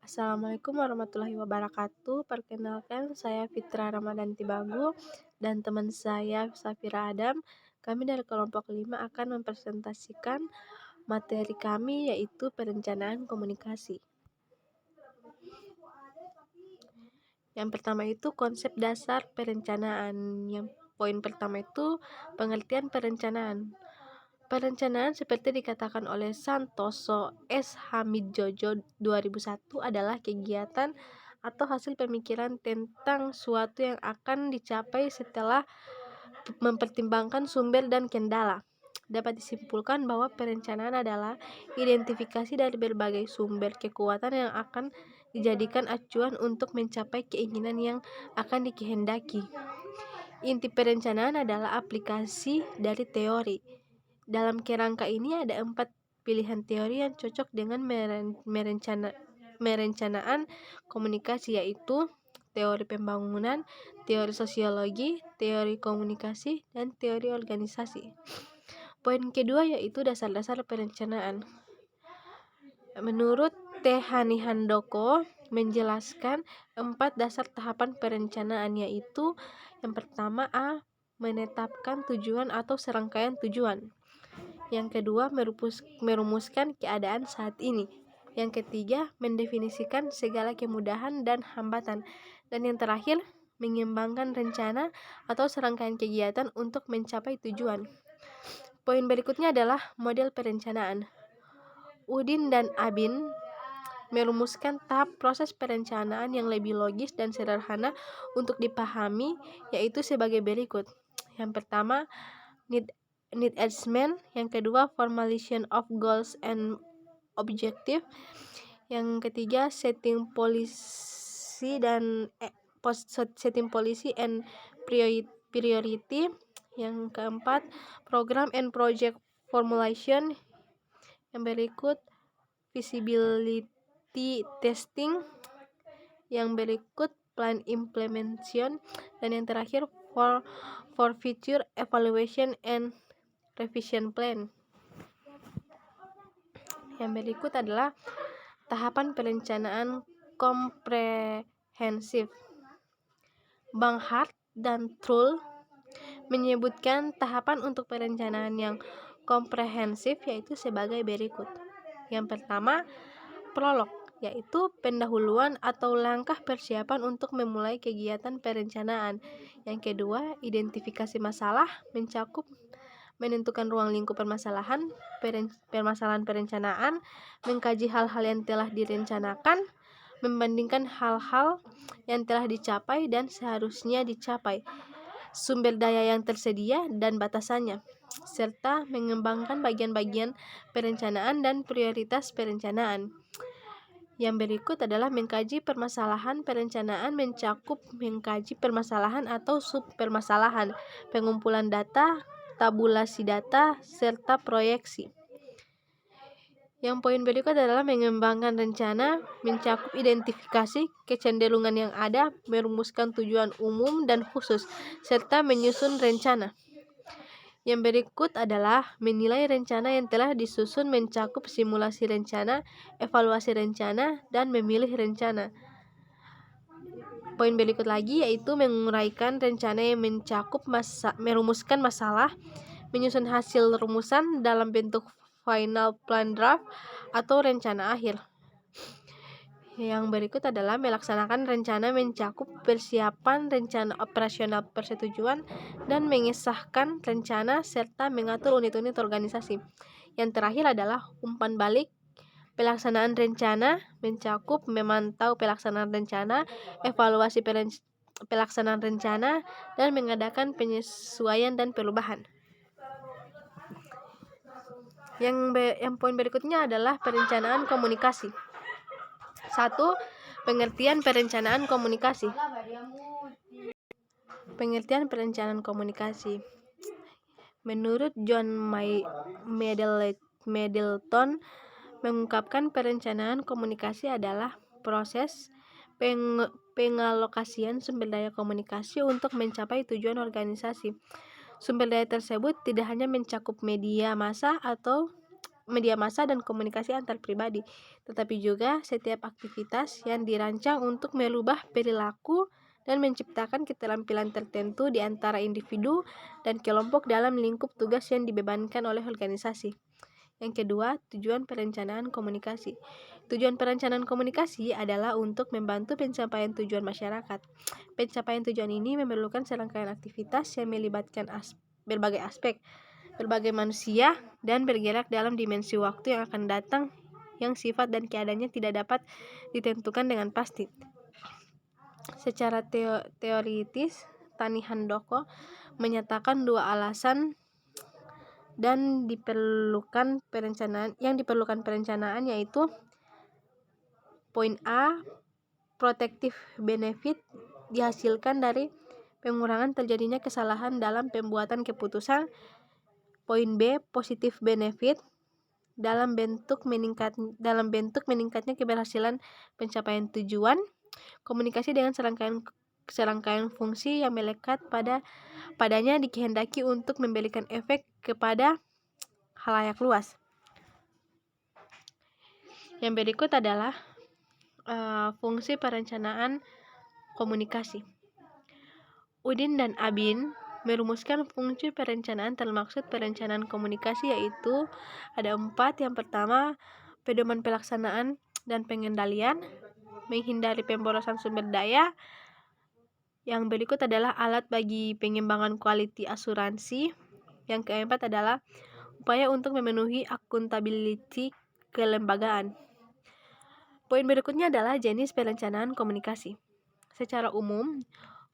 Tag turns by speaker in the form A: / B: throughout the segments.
A: Assalamualaikum warahmatullahi wabarakatuh. Perkenalkan, saya Fitra Ramadan Tibagu dan teman saya Safira Adam. Kami dari kelompok 5 akan mempresentasikan materi kami, yaitu perencanaan komunikasi. Yang pertama itu konsep dasar perencanaan. Yang poin pertama itu pengertian perencanaan. Perencanaan seperti dikatakan oleh Santoso S. Hamidjojo 2001 adalah kegiatan atau hasil pemikiran tentang suatu yang akan dicapai setelah mempertimbangkan sumber dan kendala. Dapat disimpulkan bahwa perencanaan adalah identifikasi dari berbagai sumber kekuatan yang akan dijadikan acuan untuk mencapai keinginan yang akan dikehendaki. Inti perencanaan adalah aplikasi dari teori. Dalam kerangka ini ada 4 pilihan teori yang cocok dengan merencanaan komunikasi, yaitu teori pembangunan, teori sosiologi, teori komunikasi, dan teori organisasi. Poin kedua yaitu dasar-dasar perencanaan. Menurut T. Hani Handoko menjelaskan 4 dasar tahapan perencanaan, yaitu yang pertama A. Menetapkan tujuan atau serangkaian tujuan. Yang kedua, merumuskan keadaan saat ini. Yang ketiga, mendefinisikan segala kemudahan dan hambatan. Dan yang terakhir, mengembangkan rencana atau serangkaian kegiatan untuk mencapai tujuan. Poin berikutnya adalah model perencanaan. Udin dan Abin merumuskan tahap proses perencanaan yang lebih logis dan sederhana untuk dipahami, yaitu sebagai berikut. Yang pertama, need assessment. Yang kedua, formulation of goals and objective. Yang ketiga, setting policy and priority. Yang keempat, program and project formulation. Yang berikut, feasibility testing. Yang berikut, plan implementation. Dan yang terakhir, for future evaluation and revision plan. Yang berikut adalah tahapan perencanaan komprehensif. Bang Hart dan Trull menyebutkan tahapan untuk perencanaan yang komprehensif yaitu sebagai berikut. Yang pertama, prolog, yaitu pendahuluan atau langkah persiapan untuk memulai kegiatan perencanaan. Yang kedua, identifikasi masalah, mencakup menentukan ruang lingkup permasalahan perencanaan, mengkaji hal-hal yang telah direncanakan, membandingkan hal-hal yang telah dicapai dan seharusnya dicapai, sumber daya yang tersedia dan batasannya, serta mengembangkan bagian-bagian perencanaan dan prioritas perencanaan. Yang berikut adalah mengkaji permasalahan perencanaan, mencakup mengkaji permasalahan atau subpermasalahan, pengumpulan data, tabulasi data, serta proyeksi. Yang poin berikut adalah mengembangkan rencana, mencakup identifikasi kecenderungan yang ada, merumuskan tujuan umum dan khusus, serta menyusun rencana. Yang berikut adalah menilai rencana yang telah disusun, mencakup simulasi rencana, evaluasi rencana, dan memilih rencana. Poin berikut lagi yaitu menguraikan rencana yang mencakup merumuskan masalah, menyusun hasil rumusan dalam bentuk final plan draft atau rencana akhir. Yang berikut adalah melaksanakan rencana, mencakup persiapan rencana operasional persetujuan dan mengesahkan rencana serta mengatur unit-unit organisasi. Yang terakhir adalah umpan balik. Pelaksanaan rencana mencakup memantau pelaksanaan rencana, evaluasi pelaksanaan rencana, dan mengadakan penyesuaian dan perubahan. Yang poin berikutnya adalah perencanaan komunikasi. 1. Pengertian perencanaan komunikasi. Pengertian perencanaan komunikasi. Menurut John Middleton mengungkapkan perencanaan komunikasi adalah proses pengalokasian sumber daya komunikasi untuk mencapai tujuan organisasi. Sumber daya tersebut tidak hanya mencakup media massa atau media massa dan komunikasi antar pribadi, tetapi juga setiap aktivitas yang dirancang untuk merubah perilaku dan menciptakan keterampilan tertentu di antara individu dan kelompok dalam lingkup tugas yang dibebankan oleh organisasi. Yang kedua, tujuan perencanaan komunikasi. Tujuan perencanaan komunikasi adalah untuk membantu pencapaian tujuan masyarakat. Pencapaian tujuan ini memerlukan serangkaian aktivitas yang melibatkan berbagai aspek, berbagai manusia, dan bergerak dalam dimensi waktu yang akan datang yang sifat dan keadaannya tidak dapat ditentukan dengan pasti. Secara teoritis, Tani Handoko menyatakan dua alasan dan diperlukan perencanaan yaitu poin A, protective benefit dihasilkan dari pengurangan terjadinya kesalahan dalam pembuatan keputusan. Poin B, positive benefit dalam bentuk meningkatnya keberhasilan pencapaian tujuan. Komunikasi dengan serangkaian fungsi yang melekat padanya dikehendaki untuk memberikan efek kepada khalayak luas. Yang berikut adalah fungsi perencanaan komunikasi. Udin dan Abin merumuskan fungsi perencanaan termaksud perencanaan komunikasi, yaitu ada 4. Yang pertama, pedoman pelaksanaan dan pengendalian, menghindari pemborosan sumber daya. Yang berikut adalah alat bagi pengembangan quality asuransi. Yang keempat adalah upaya untuk memenuhi akuntability kelembagaan. Poin berikutnya adalah jenis perencanaan komunikasi. Secara umum,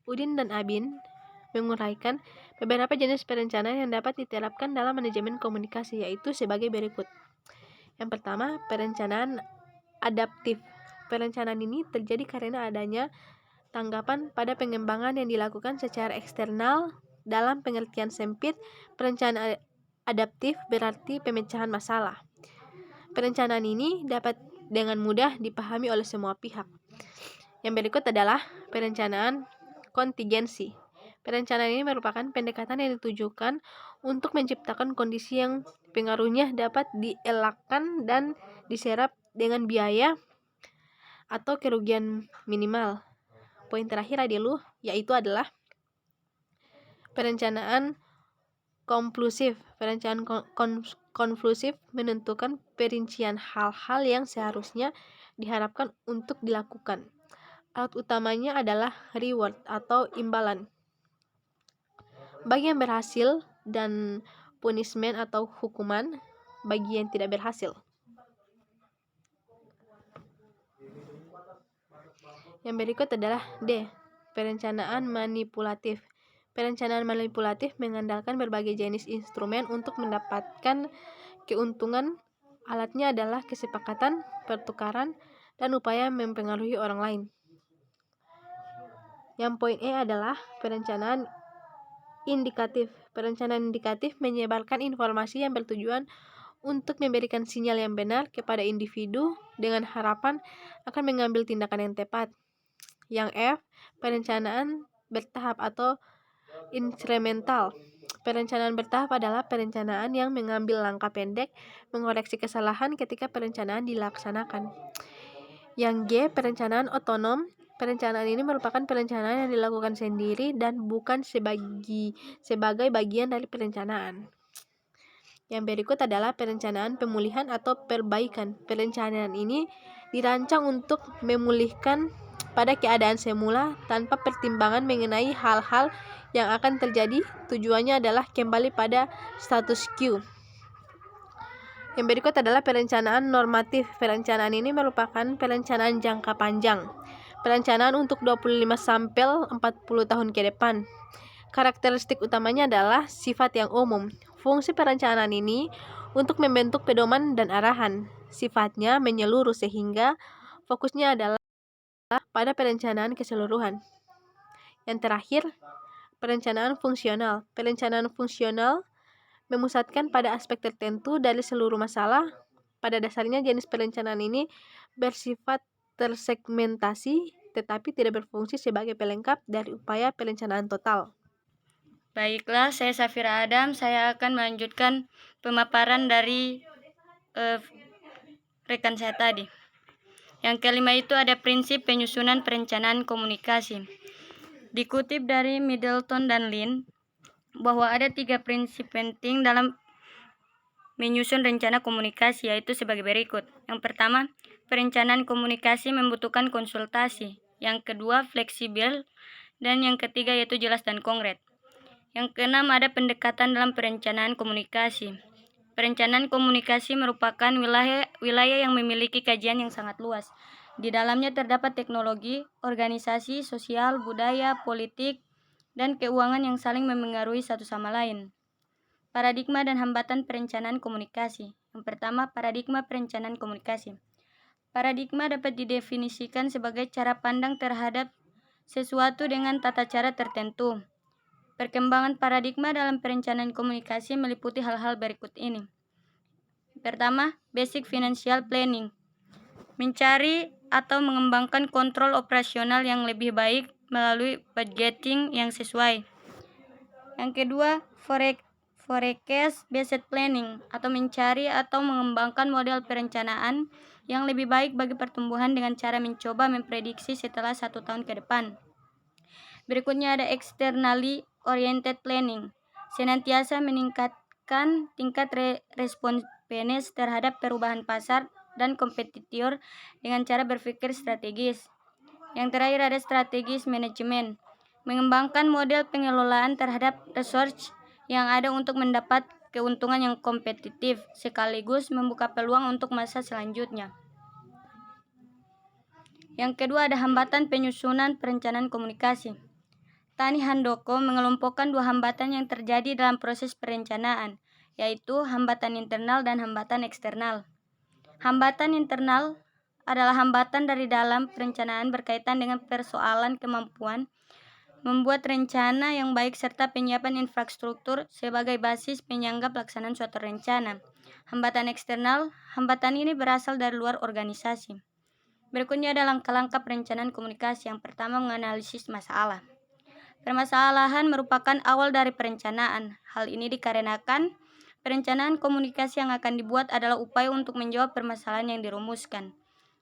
A: Udin dan Abin menguraikan beberapa jenis perencanaan yang dapat diterapkan dalam manajemen komunikasi, yaitu sebagai berikut. Yang pertama, perencanaan adaptif. Perencanaan ini terjadi karena adanya tanggapan pada pengembangan yang dilakukan secara eksternal. Dalam pengertian sempit, perencanaan adaptif berarti pemecahan masalah. Perencanaan ini dapat dengan mudah dipahami oleh semua pihak. Yang berikut adalah perencanaan kontingensi. Perencanaan ini merupakan pendekatan yang ditujukan untuk menciptakan kondisi yang pengaruhnya dapat dielakkan dan diserap dengan biaya atau kerugian minimal. Poin terakhir yaitu adalah perencanaan konklusif. Perencanaan konklusif menentukan perincian hal-hal yang seharusnya diharapkan untuk dilakukan. Alat utamanya adalah reward atau imbalan bagi yang berhasil dan punishment atau hukuman bagi yang tidak berhasil. Yang berikut adalah D, perencanaan manipulatif. Perencanaan manipulatif mengandalkan berbagai jenis instrumen untuk mendapatkan keuntungan. Alatnya adalah kesepakatan, pertukaran, dan upaya mempengaruhi orang lain. Yang poin E adalah perencanaan indikatif. Perencanaan indikatif menyebarkan informasi yang bertujuan untuk memberikan sinyal yang benar kepada individu dengan harapan akan mengambil tindakan yang tepat. Yang F, perencanaan bertahap atau inkremental. Perencanaan bertahap adalah perencanaan yang mengambil langkah pendek mengoreksi kesalahan ketika perencanaan dilaksanakan. Yang G, perencanaan otonom. Perencanaan ini merupakan perencanaan yang dilakukan sendiri dan bukan sebagai bagian dari perencanaan. Yang berikut adalah perencanaan pemulihan atau perbaikan. Perencanaan ini dirancang untuk memulihkan pada keadaan semula tanpa pertimbangan mengenai hal-hal yang akan terjadi. Tujuannya adalah kembali pada status quo. Yang berikut adalah perencanaan normatif. Perencanaan ini merupakan perencanaan jangka panjang. Perencanaan untuk 25-40 tahun ke depan. Karakteristik utamanya adalah sifat yang umum. Fungsi perencanaan ini untuk membentuk pedoman dan arahan. Sifatnya menyeluruh sehingga fokusnya adalah pada perencanaan keseluruhan. Yang terakhir, perencanaan fungsional. Perencanaan fungsional memusatkan pada aspek tertentu dari seluruh masalah. Pada dasarnya jenis perencanaan ini bersifat tersegmentasi tetapi tidak berfungsi sebagai pelengkap dari upaya perencanaan total.
B: Baiklah, saya Safira Adam. Saya akan melanjutkan pemaparan dari rekan saya tadi. Yang kelima itu ada prinsip penyusunan perencanaan komunikasi. Dikutip dari Middleton dan Lin bahwa ada 3 prinsip penting dalam menyusun rencana komunikasi, yaitu sebagai berikut. Yang pertama, perencanaan komunikasi membutuhkan konsultasi. Yang kedua, fleksibel. Dan yang ketiga yaitu jelas dan konkret. Yang keenam, ada pendekatan dalam perencanaan komunikasi. Perencanaan komunikasi merupakan wilayah yang memiliki kajian yang sangat luas. Di dalamnya terdapat teknologi, organisasi, sosial, budaya, politik, dan keuangan yang saling memengaruhi satu sama lain. Paradigma dan hambatan perencanaan komunikasi. Yang pertama, paradigma perencanaan komunikasi. Paradigma dapat didefinisikan sebagai cara pandang terhadap sesuatu dengan tata cara tertentu. Perkembangan paradigma dalam perencanaan komunikasi meliputi hal-hal berikut ini. Pertama, basic financial planning. Mencari atau mengembangkan kontrol operasional yang lebih baik melalui budgeting yang sesuai. Yang kedua, forecast based planning, atau mencari atau mengembangkan model perencanaan yang lebih baik bagi pertumbuhan dengan cara mencoba memprediksi setelah 1 tahun ke depan. Berikutnya ada externally oriented planning, senantiasa meningkatkan tingkat responsiveness terhadap perubahan pasar dan kompetitor dengan cara berpikir strategis. Yang terakhir ada strategis manajemen, mengembangkan model pengelolaan terhadap resource yang ada untuk mendapat keuntungan yang kompetitif sekaligus membuka peluang untuk masa selanjutnya. Yang kedua ada hambatan penyusunan perencanaan komunikasi. Tani Handoko mengelompokkan 2 hambatan yang terjadi dalam proses perencanaan, yaitu hambatan internal dan hambatan eksternal. Hambatan internal adalah hambatan dari dalam perencanaan berkaitan dengan persoalan kemampuan membuat rencana yang baik serta penyiapan infrastruktur sebagai basis penyangga pelaksanaan suatu rencana. Hambatan eksternal, hambatan ini berasal dari luar organisasi. Berikutnya ada langkah-langkah perencanaan komunikasi. Yang pertama, menganalisis masalah. Permasalahan merupakan awal dari perencanaan. Hal ini dikarenakan perencanaan komunikasi yang akan dibuat adalah upaya untuk menjawab permasalahan yang dirumuskan.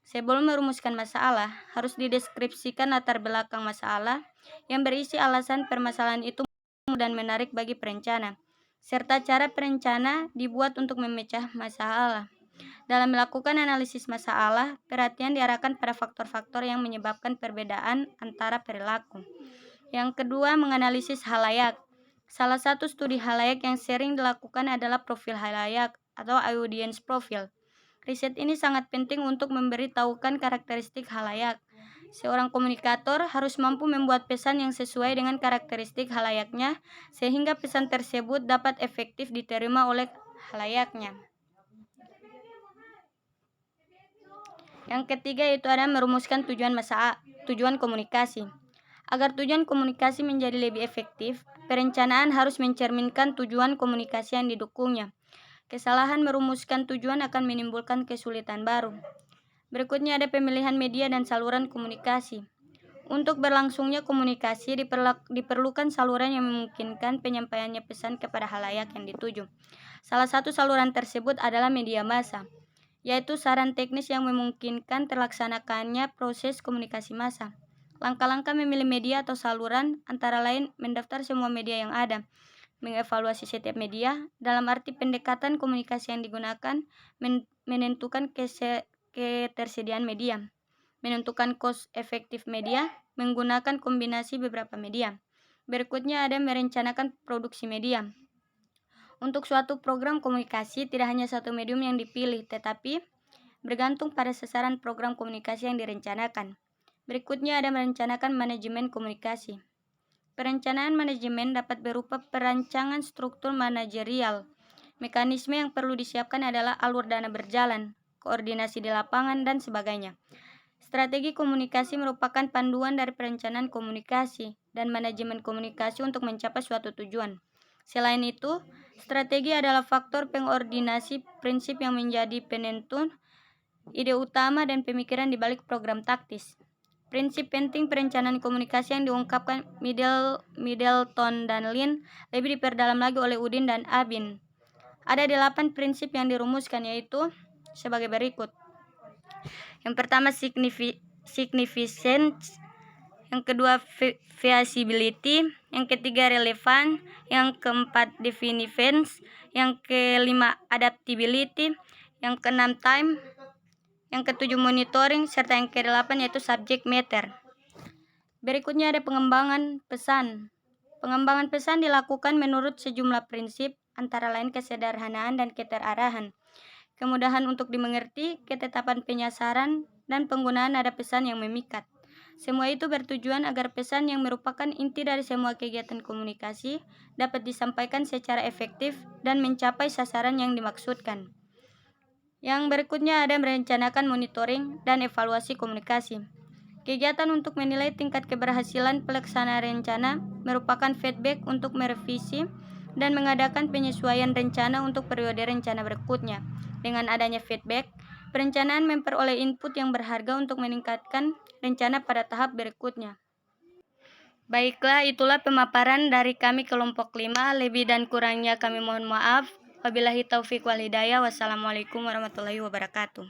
B: Sebelum merumuskan masalah, harus dideskripsikan latar belakang masalah yang berisi alasan permasalahan itu dan menarik bagi perencana, serta cara perencana dibuat untuk memecah masalah. Dalam melakukan analisis masalah, perhatian diarahkan pada faktor-faktor yang menyebabkan perbedaan antara perilaku. Yang kedua, menganalisis halayak. Salah satu studi halayak yang sering dilakukan adalah profil halayak atau audience profile. Riset ini sangat penting untuk memberitahukan karakteristik halayak. Seorang komunikator harus mampu membuat pesan yang sesuai dengan karakteristik halayaknya sehingga pesan tersebut dapat efektif diterima oleh halayaknya. Yang ketiga itu ada merumuskan tujuan komunikasi. Agar tujuan komunikasi menjadi lebih efektif, perencanaan harus mencerminkan tujuan komunikasi yang didukungnya. Kesalahan merumuskan tujuan akan menimbulkan kesulitan baru. Berikutnya ada pemilihan media dan saluran komunikasi. Untuk berlangsungnya komunikasi diperlukan saluran yang memungkinkan penyampaiannya pesan kepada halayak yang dituju. Salah satu saluran tersebut adalah media massa, yaitu saran teknis yang memungkinkan terlaksanakannya proses komunikasi massa. Langkah-langkah memilih media atau saluran antara lain mendaftar semua media yang ada, mengevaluasi setiap media, dalam arti pendekatan komunikasi yang digunakan, menentukan ketersediaan media, menentukan cost efektif media, menggunakan kombinasi beberapa media. Berikutnya ada merencanakan produksi media. Untuk suatu program komunikasi tidak hanya satu medium yang dipilih, tetapi bergantung pada sasaran program komunikasi yang direncanakan. Berikutnya ada merencanakan manajemen komunikasi. Perencanaan manajemen dapat berupa perancangan struktur manajerial. Mekanisme yang perlu disiapkan adalah alur dana berjalan, koordinasi di lapangan, dan sebagainya. Strategi komunikasi merupakan panduan dari perencanaan komunikasi dan manajemen komunikasi untuk mencapai suatu tujuan. Selain itu, strategi adalah faktor pengordinasi prinsip yang menjadi penentu ide utama dan pemikiran di balik program taktis. Prinsip penting perencanaan komunikasi yang diungkapkan Middleton dan Lin lebih diperdalam lagi oleh Udin dan Abin. Ada 8 prinsip yang dirumuskan, yaitu sebagai berikut. Yang pertama significance, yang kedua feasibility, yang ketiga relevan, yang keempat definitions, yang kelima adaptability, yang keenam time, yang ketujuh monitoring, serta yang kedelapan yaitu subject matter. Berikutnya ada pengembangan pesan. Pengembangan pesan dilakukan menurut sejumlah prinsip, antara lain kesederhanaan dan keterarahan, kemudahan untuk dimengerti, ketetapan penyasaran, dan penggunaan nada pesan yang memikat. Semua itu bertujuan agar pesan yang merupakan inti dari semua kegiatan komunikasi dapat disampaikan secara efektif dan mencapai sasaran yang dimaksudkan. Yang berikutnya ada merencanakan monitoring dan evaluasi komunikasi. Kegiatan untuk menilai tingkat keberhasilan pelaksanaan rencana merupakan feedback untuk merevisi dan mengadakan penyesuaian rencana untuk periode rencana berikutnya. Dengan adanya feedback, perencanaan memperoleh input yang berharga untuk meningkatkan rencana pada tahap berikutnya. Baiklah, itulah pemaparan dari kami kelompok 5. Lebih dan kurangnya kami mohon maaf. Wabillahi taufiq wal hidayah. Wassalamualaikum warahmatullahi wabarakatuh.